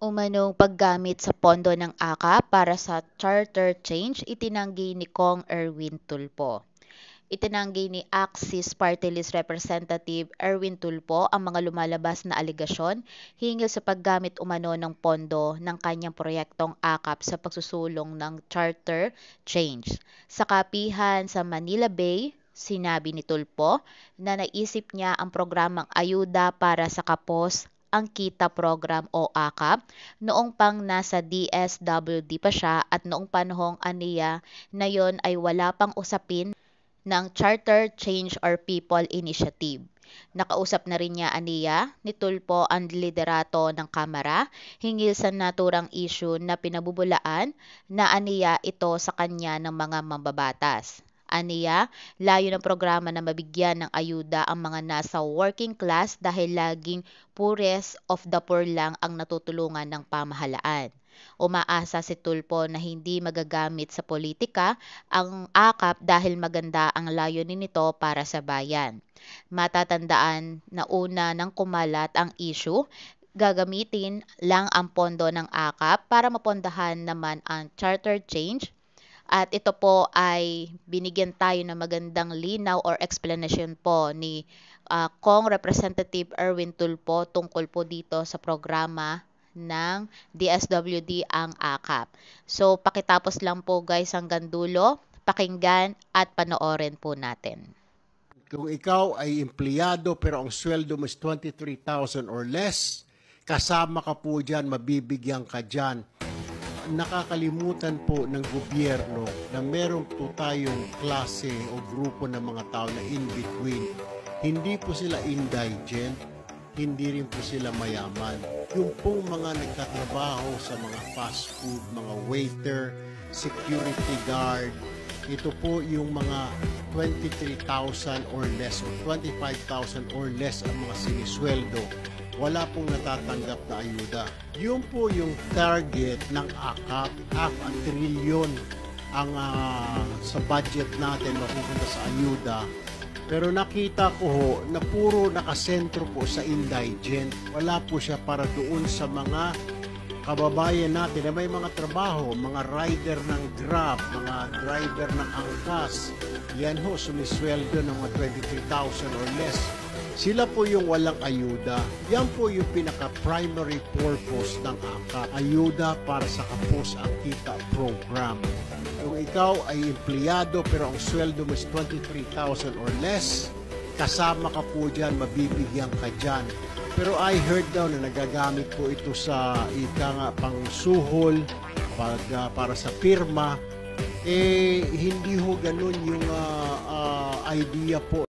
Umanong paggamit sa pondo ng AKA para sa charter change, itinanggi ni Kong Erwin Tulfo. Itinanggi ni Axis Party List Representative Erwin Tulfo ang mga lumalabas na aligasyon hinggil sa paggamit umano ng pondo ng kanyang proyektong AKAP sa pagsusulong ng charter change. Sa kapihan sa Manila Bay, sinabi ni Tulfo na naisip niya ang programang ayuda para sa kapos ang Kita Program o AKAP noong pang nasa DSWD pa siya at noong panahong aniya na yon ay wala pang usapin ng Charter Change or People Initiative. Nakausap na rin niya aniya ni Tulfo ang liderato ng Kamara hinggil sa naturang issue na pinabubulaan na aniya ito sa kanya ng mga mambabatas. Aniya, layo ng programa na mabigyan ng ayuda ang mga nasa working class dahil laging poorest of the poor lang ang natutulungan ng pamahalaan. Umaasa si Tulfo na hindi magagamit sa politika ang AKAP dahil maganda ang layunin nito para sa bayan. Matatandaan na una nang kumalat ang issue, gagamitin lang ang pondo ng AKAP para mapondahan naman ang charter change. At ito po ay binigyan tayo ng magandang linaw or explanation po ni Kong Representative Erwin Tulfo tungkol po dito sa programa ng DSWD ang AKAP. So pakitapos lang po guys hanggang dulo, pakinggan at panoorin po natin. Kung ikaw ay empleyado pero ang sweldo mo is 23,000 or less, kasama ka po dyan, mabibigyan ka dyan. Nakakalimutan po ng gobyerno na meron po tayong klase o grupo ng mga tao na in-between. Hindi po sila indigent, hindi rin po sila mayaman. Yung pong mga nagtatrabaho sa mga fast food, mga waiter, security guard, ito po yung mga 23,000 or less o 25,000 or less ang mga sinisweldo. Wala pong natatanggap na ayuda. Yun po yung target ng AKAP, half a trillion ang sa budget natin mapupunta sa ayuda. Pero nakita ko ho na puro nakasentro po sa indigent. Wala po siya para doon sa mga kababayan natin na may mga trabaho, mga rider ng Grab, mga driver ng angkas. Yan ho, sumisweldo ng mga 23,000 or less. Sila po yung walang ayuda. Yan po yung pinaka-primary purpose ng AKAP. Ayuda para sa kapos ang kita program. Kung ikaw ay empleyado pero ang sweldo mo is 23,000 or less, kasama ka po dyan, mabibigyan ka dyan. Pero I heard daw na nagagamit po ito sa pang suhol, para sa firma. Hindi ho ganun yung idea po.